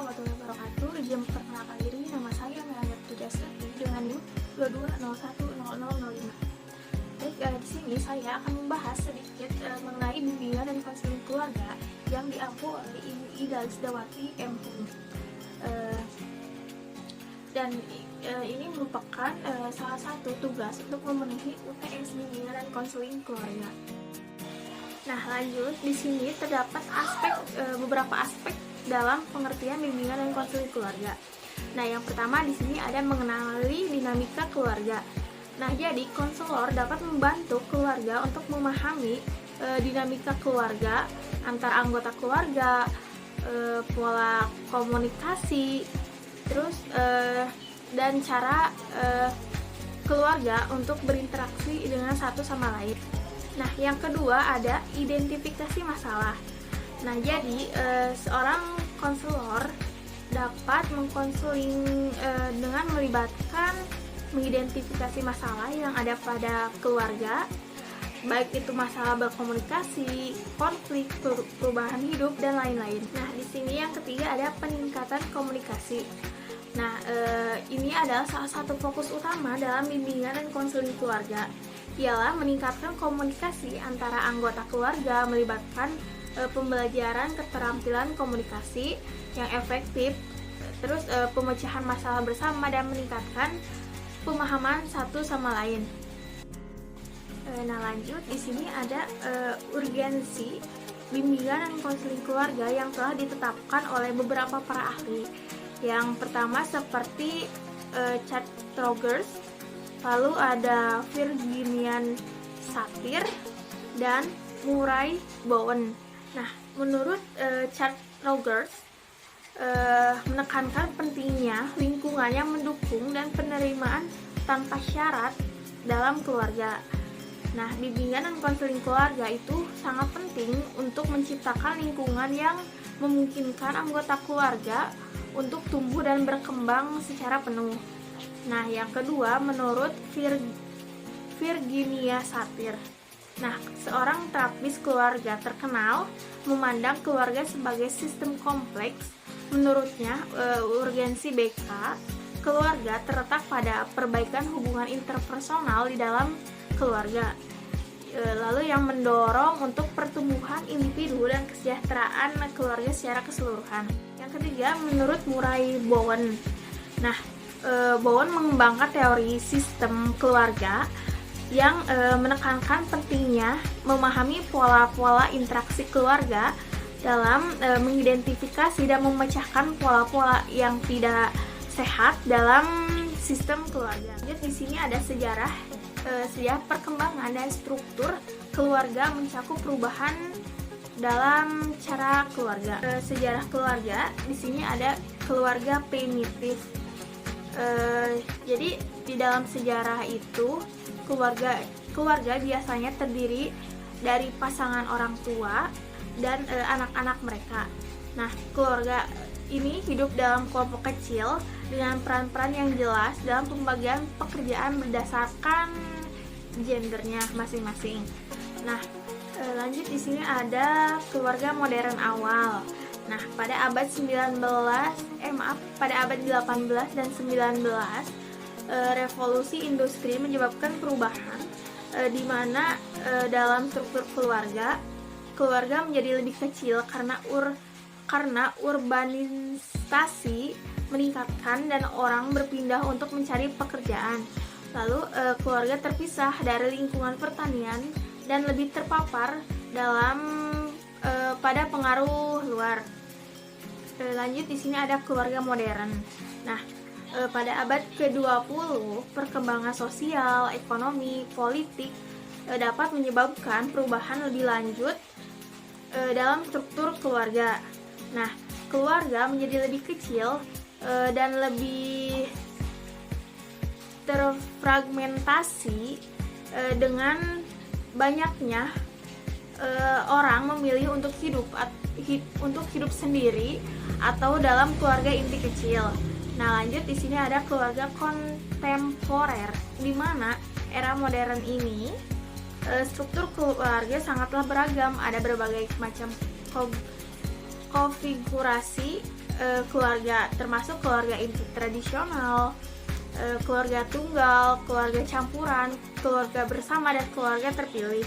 warahmatullahi wabarakatuh. Izin memperkenalkan diri, nama saya Melania Putri dengan NIM 22010005. Baik, di sini saya akan membahas sedikit mengenai bimbingan dan konseling keluarga yang diampu oleh Ibu Ida Lisdawati MPU. Ini merupakan salah satu tugas untuk memenuhi UTS bimbingan dan konseling keluarga. Nah, lanjut, di sini terdapat beberapa aspek dalam pengertian bimbingan dan konseling keluarga. Nah, yang pertama di sini ada mengenali dinamika keluarga. Nah, jadi konselor dapat membantu keluarga untuk memahami dinamika keluarga antar anggota keluarga, pola komunikasi, terus dan cara keluarga untuk berinteraksi dengan satu sama lain. Nah, yang kedua ada identifikasi masalah. Nah, jadi seorang konselor dapat mengkonseling dengan melibatkan mengidentifikasi masalah yang ada pada keluarga, baik itu masalah berkomunikasi, konflik, perubahan hidup, dan lain-lain. Nah, di sini yang ketiga ada peningkatan komunikasi. Nah, ini adalah salah satu fokus utama dalam bimbingan dan konseling keluarga, ialah meningkatkan komunikasi antara anggota keluarga, melibatkan pembelajaran keterampilan komunikasi yang efektif, terus pemecahan masalah bersama, dan meningkatkan pemahaman satu sama lain. Nah, lanjut, di sini ada urgensi bimbingan dan konseling keluarga yang telah ditetapkan oleh beberapa para ahli. Yang pertama seperti Chad Rogers, lalu ada Virginian Satir, dan Murray Bowen. Nah, menurut Chad Rogers, menekankan pentingnya lingkungan yang mendukung dan penerimaan tanpa syarat dalam keluarga. Nah, bimbingan dan konseling keluarga itu sangat penting untuk menciptakan lingkungan yang memungkinkan anggota keluarga untuk tumbuh dan berkembang secara penuh. Nah, yang kedua menurut Virginia Satir. Nah, seorang terapis keluarga terkenal memandang keluarga sebagai sistem kompleks. Menurutnya, urgensi BK keluarga terletak pada perbaikan hubungan interpersonal di dalam keluarga. Lalu yang mendorong untuk pertumbuhan individu dan kesejahteraan keluarga secara keseluruhan. Yang ketiga, menurut Murray Bowen. Nah, Bowen mengembangkan teori sistem keluarga yang menekankan pentingnya memahami pola-pola interaksi keluarga dalam mengidentifikasi dan memecahkan pola-pola yang tidak sehat dalam sistem keluarga. Jadi di sini ada sejarah perkembangan dan struktur keluarga mencakup perubahan dalam cara keluarga. Sejarah keluarga di sini ada keluarga primitif. Jadi di dalam sejarah itu keluarga biasanya terdiri dari pasangan orang tua dan anak-anak mereka. Nah, keluarga ini hidup dalam kelompok kecil dengan peran-peran yang jelas dalam pembagian pekerjaan berdasarkan gendernya masing-masing. Nah, lanjut di sini ada keluarga modern awal. Nah, pada abad 18 dan 19, revolusi industri menyebabkan perubahan di mana dalam struktur keluarga menjadi lebih kecil karena urbanisasi meningkatkan dan orang berpindah untuk mencari pekerjaan. Lalu keluarga terpisah dari lingkungan pertanian dan lebih terpapar pada pengaruh luar. Lanjut di sini ada keluarga modern. Nah, pada abad ke-20 perkembangan sosial, ekonomi, politik dapat menyebabkan perubahan lebih lanjut dalam struktur keluarga. Nah, keluarga menjadi lebih kecil dan lebih terfragmentasi dengan banyaknya orang memilih untuk hidup sendiri atau dalam keluarga inti kecil. Nah, lanjut di sini ada keluarga kontemporer, di mana era modern ini struktur keluarga sangatlah beragam, ada berbagai macam konfigurasi keluarga, termasuk keluarga inti tradisional, keluarga tunggal, keluarga campuran, keluarga bersama, dan keluarga terpilih.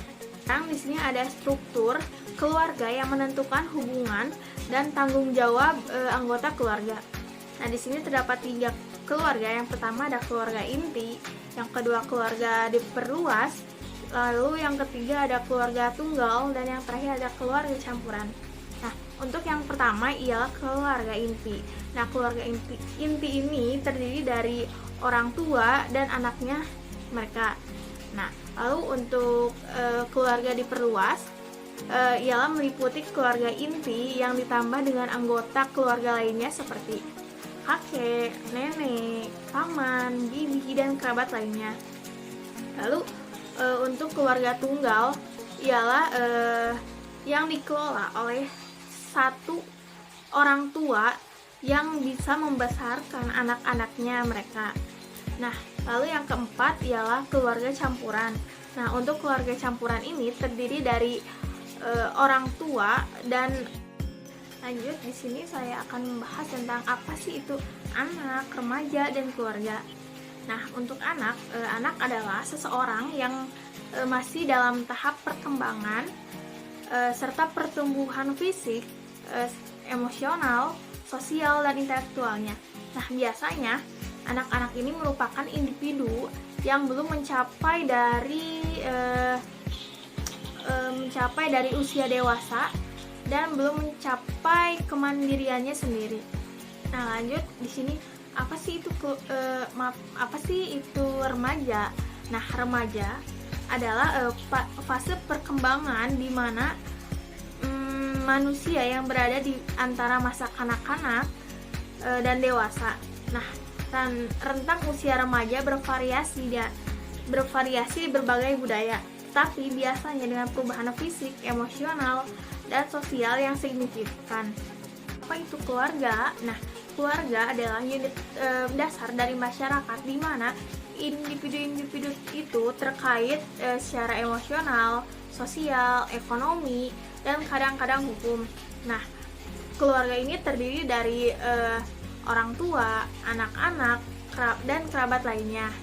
Di sini ada struktur keluarga yang menentukan hubungan dan tanggung jawab anggota keluarga. Nah, di sini terdapat 3 keluarga. Yang pertama ada keluarga inti, yang kedua keluarga diperluas, lalu yang ketiga ada keluarga tunggal, dan yang terakhir ada keluarga campuran. Nah, untuk yang pertama ialah keluarga inti. Nah, keluarga inti ini terdiri dari orang tua dan anaknya mereka. Nah, lalu untuk keluarga diperluas ialah meliputi keluarga inti yang ditambah dengan anggota keluarga lainnya seperti kakek, nenek, paman, bibi, dan kerabat lainnya. Lalu untuk keluarga tunggal ialah yang dikelola oleh satu orang tua yang bisa membesarkan anak-anaknya mereka. Nah, lalu yang keempat ialah keluarga campuran. Nah, untuk keluarga campuran ini terdiri dari orang tua dan lanjut. Di sini saya akan membahas tentang apa sih itu anak, remaja, dan keluarga. Nah, untuk anak adalah seseorang yang masih dalam tahap perkembangan serta pertumbuhan fisik, emosional, sosial, dan intelektualnya. Nah, biasanya anak-anak ini merupakan individu yang belum mencapai dari usia dewasa dan belum mencapai kemandiriannya sendiri. Nah, lanjut di sini apa sih itu remaja? Nah, remaja adalah fase perkembangan di mana manusia yang berada di antara masa kanak-kanak dan dewasa. Nah, rentang usia remaja bervariasi di berbagai budaya, tapi biasanya dengan perubahan fisik, emosional, dan sosial yang signifikan. Apa itu keluarga? Nah, keluarga adalah unit dasar dari masyarakat di mana individu-individu itu terkait secara emosional, sosial, ekonomi, dan kadang-kadang hukum. Nah, keluarga ini terdiri dari orang tua, anak-anak, dan kerabat lainnya.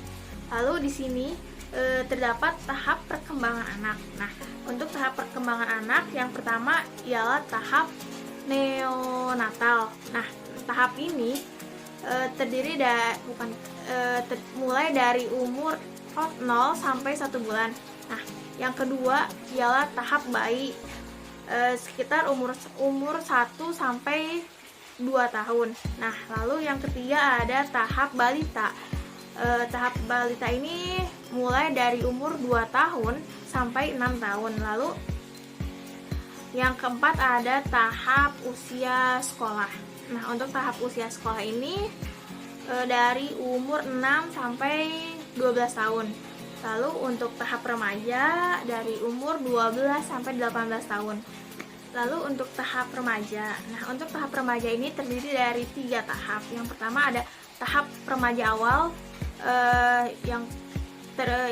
Lalu di sini terdapat tahap perkembangan anak. Nah, untuk tahap perkembangan anak yang pertama ialah tahap neonatal. Nah, tahap ini terdiri mulai dari umur 0 sampai 1 bulan. Nah, yang kedua ialah tahap bayi sekitar umur 1 sampai 2 tahun. Nah, lalu yang ketiga ada tahap balita. Tahap balita ini mulai dari umur 2 tahun sampai 6 tahun. Lalu yang keempat ada tahap usia sekolah. Nah, untuk tahap usia sekolah ini dari umur 6 sampai 12 tahun. Lalu untuk tahap remaja dari umur 12 sampai 18 tahun. Lalu untuk tahap remaja. Nah, untuk tahap remaja ini terdiri dari 3 tahap. Yang pertama ada tahap remaja awal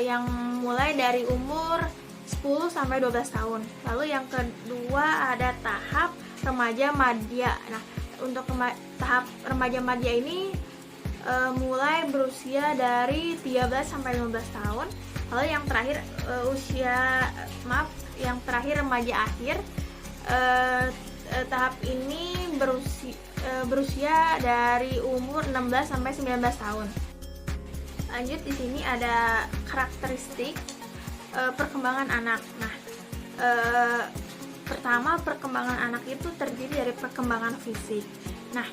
yang mulai dari umur 10 sampai 12 tahun. Lalu yang kedua ada tahap remaja madya. Nah, untuk tahap remaja madya ini mulai berusia dari 13 sampai 15 tahun. Lalu yang terakhir yang terakhir remaja akhir. Tahap ini berusia dari umur 16 sampai 19 tahun. Lanjut di sini ada karakteristik perkembangan anak. Nah, pertama perkembangan anak itu terdiri dari perkembangan fisik. Nah,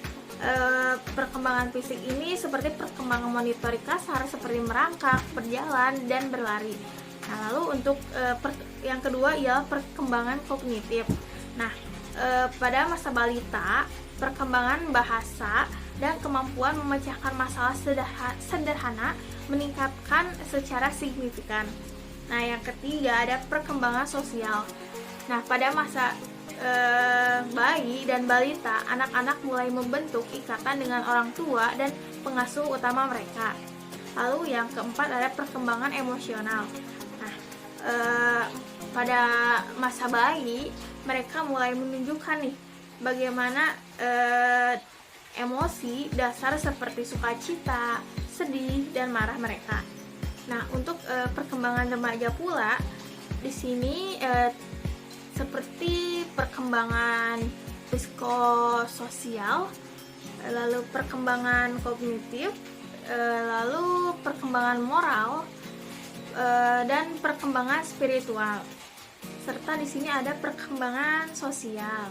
perkembangan fisik ini seperti perkembangan motorik kasar seperti merangkak, berjalan, dan berlari. Nah, lalu untuk yang kedua ialah perkembangan kognitif. Nah, pada masa balita, perkembangan bahasa dan kemampuan memecahkan masalah sederhana meningkatkan secara signifikan. Nah, yang ketiga ada perkembangan sosial. Nah, pada masa bayi dan balita, anak-anak mulai membentuk ikatan dengan orang tua dan pengasuh utama mereka. Lalu yang keempat ada perkembangan emosional. Nah, pada masa bayi mereka mulai menunjukkan nih bagaimana emosi dasar seperti sukacita, sedih, dan marah mereka. Nah, untuk perkembangan remaja pula di sini seperti perkembangan psikososial, lalu perkembangan kognitif, lalu perkembangan moral, dan perkembangan spiritual. Serta di sini ada perkembangan sosial.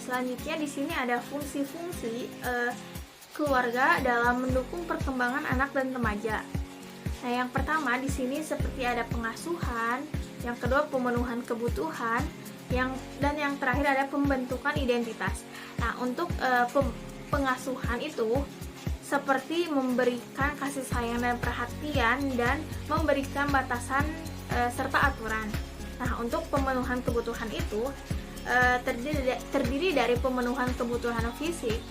Selanjutnya di sini ada fungsi-fungsi keluarga dalam mendukung perkembangan anak dan remaja. Nah, yang pertama di sini seperti ada pengasuhan, yang kedua pemenuhan kebutuhan, dan yang terakhir ada pembentukan identitas. Nah, untuk pengasuhan itu seperti memberikan kasih sayang dan perhatian dan memberikan batasan serta aturan. Nah, untuk pemenuhan kebutuhan itu terdiri dari pemenuhan kebutuhan fisik,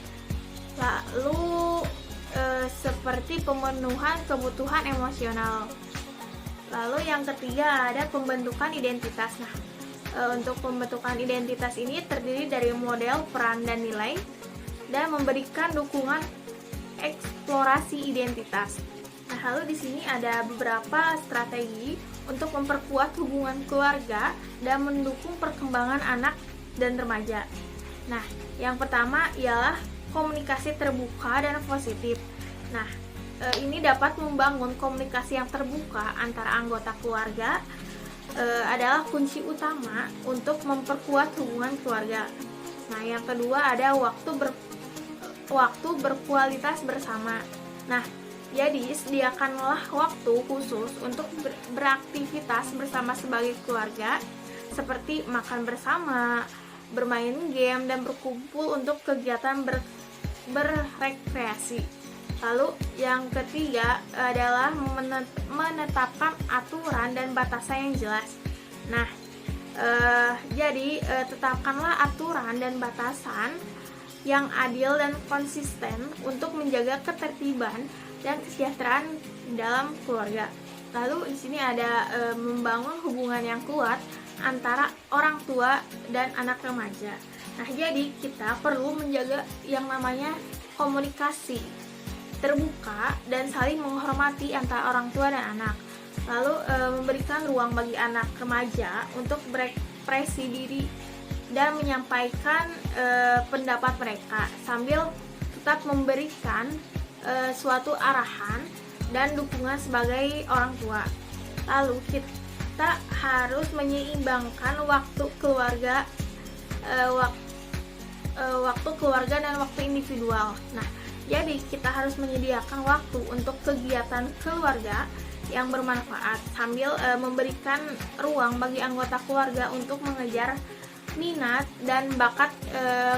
lalu seperti pemenuhan kebutuhan emosional. Lalu yang ketiga ada pembentukan identitas. Nah, untuk pembentukan identitas ini terdiri dari model, peran, dan nilai, dan memberikan dukungan eksplorasi identitas. Nah, lalu di sini ada beberapa strategi untuk memperkuat hubungan keluarga dan mendukung perkembangan anak dan remaja. Nah, yang pertama ialah komunikasi terbuka dan positif. Nah, ini dapat membangun komunikasi yang terbuka antara anggota keluarga adalah kunci utama untuk memperkuat hubungan keluarga. Nah, yang kedua ada waktu berkualitas bersama. Nah, jadi sediakanlah waktu khusus untuk beraktivitas bersama sebagai keluarga, seperti makan bersama, bermain game, dan berkumpul untuk kegiatan berrekreasi. Lalu yang ketiga adalah menetapkan aturan dan batasan yang jelas. Nah, jadi tetapkanlah aturan dan batasan yang adil dan konsisten untuk menjaga ketertiban dan kesejahteraan dalam keluarga. Lalu di sini ada membangun hubungan yang kuat antara orang tua dan anak remaja. Nah, jadi kita perlu menjaga yang namanya komunikasi terbuka dan saling menghormati antara orang tua dan anak. Lalu memberikan ruang bagi anak remaja untuk berekspresi diri dan menyampaikan pendapat mereka sambil tetap memberikan suatu arahan dan dukungan sebagai orang tua. Lalu kita harus menyeimbangkan waktu keluarga dan waktu individual. Nah, jadi kita harus menyediakan waktu untuk kegiatan keluarga yang bermanfaat sambil memberikan ruang bagi anggota keluarga untuk mengejar minat dan bakat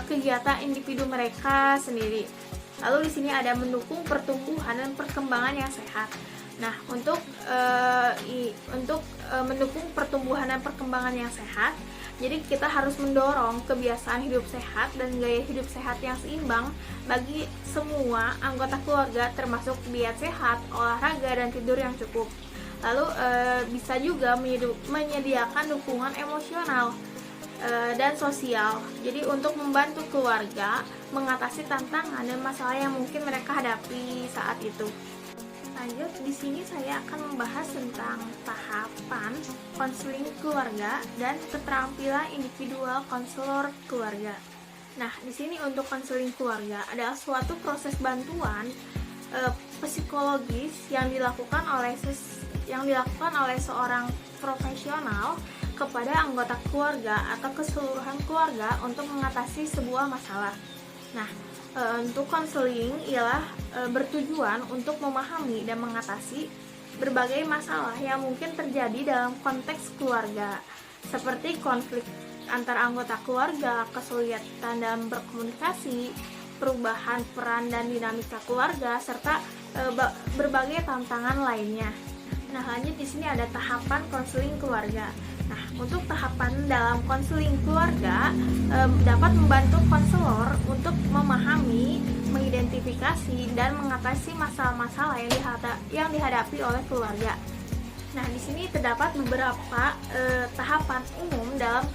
kegiatan individu mereka sendiri. Lalu di sini ada mendukung pertumbuhan dan perkembangan yang sehat. Nah, untuk mendukung pertumbuhan dan perkembangan yang sehat, jadi kita harus mendorong kebiasaan hidup sehat dan gaya hidup sehat yang seimbang bagi semua anggota keluarga, termasuk diet sehat, olahraga, dan tidur yang cukup. Lalu bisa juga menyediakan dukungan emosional dan sosial. Jadi untuk membantu keluarga mengatasi tantangan dan masalah yang mungkin mereka hadapi saat itu. Lanjut, di sini saya akan membahas tentang tahapan konseling keluarga dan keterampilan individual konselor keluarga. Nah, di sini untuk konseling keluarga adalah suatu proses bantuan psikologis yang dilakukan oleh seorang profesional kepada anggota keluarga atau keseluruhan keluarga untuk mengatasi sebuah masalah. Nah, untuk konseling ialah bertujuan untuk memahami dan mengatasi berbagai masalah yang mungkin terjadi dalam konteks keluarga, seperti konflik antar anggota keluarga, kesulitan dalam berkomunikasi, perubahan peran dan dinamika keluarga, serta berbagai tantangan lainnya. Nah, lanjut di sini ada tahapan konseling keluarga. Nah, untuk tahapan dalam konseling keluarga dapat membantu konselor untuk memahami, mengidentifikasi, dan mengatasi masalah-masalah yang dihadapi oleh keluarga. Nah, di sini terdapat beberapa tahapan umum dalam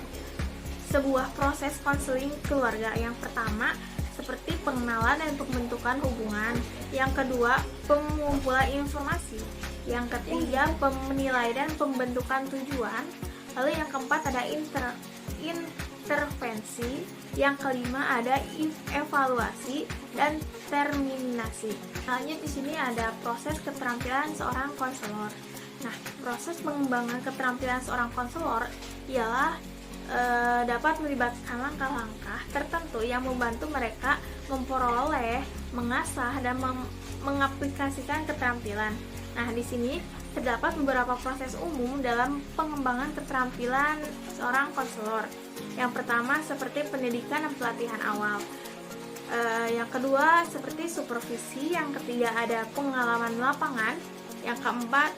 sebuah proses konseling keluarga. Yang pertama, seperti seperti pengenalan dan pembentukan hubungan. Yang kedua, pengumpulan informasi. Yang ketiga, penilaian dan pembentukan tujuan. Lalu yang keempat ada intervensi. Yang kelima ada evaluasi dan terminasi. Lanjut di sini ada proses keterampilan seorang konselor. Nah, proses pengembangan keterampilan seorang konselor ialah dapat melibatkan langkah-langkah tertentu yang membantu mereka memperoleh, mengasah, dan mengaplikasikan keterampilan. Nah, di sini terdapat beberapa proses umum dalam pengembangan keterampilan seorang konselor. Yang pertama seperti pendidikan dan pelatihan awal. Yang kedua seperti supervisi. Yang ketiga ada pengalaman lapangan. Yang keempat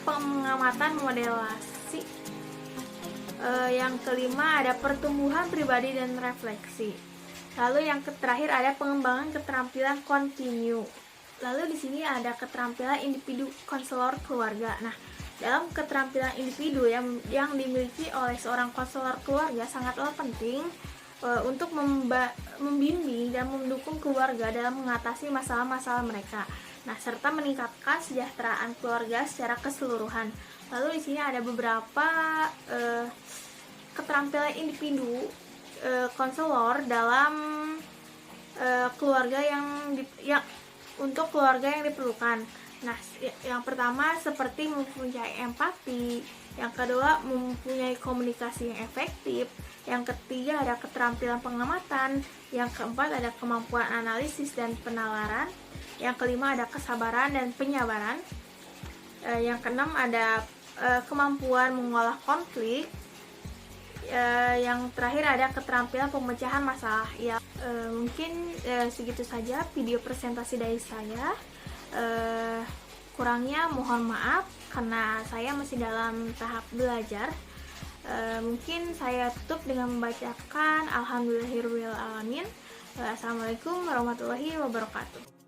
pengamatan modelasi. Yang kelima ada pertumbuhan pribadi dan refleksi. Lalu yang terakhir ada pengembangan keterampilan kontinu. Lalu di sini ada keterampilan individu konselor keluarga. Nah, dalam keterampilan individu yang dimiliki oleh seorang konselor keluarga sangatlah penting untuk membimbing dan mendukung keluarga dalam mengatasi masalah-masalah mereka. Nah, serta meningkatkan kesejahteraan keluarga secara keseluruhan. Lalu di sini ada beberapa keterampilan individu konselor dalam keluarga untuk keluarga yang diperlukan. Nah, yang pertama seperti mempunyai empati, yang kedua mempunyai komunikasi yang efektif, yang ketiga ada keterampilan pengamatan, yang keempat ada kemampuan analisis dan penalaran, yang kelima ada kesabaran dan penyabaran, yang keenam ada kemampuan mengolah konflik, yang terakhir ada keterampilan pemecahan masalah. Ya, mungkin segitu saja video presentasi dari saya. Kurangnya mohon maaf karena saya masih dalam tahap belajar. Mungkin saya tutup dengan membacakan Alhamdulillahirobbilalamin. Assalamualaikum warahmatullahi wabarakatuh.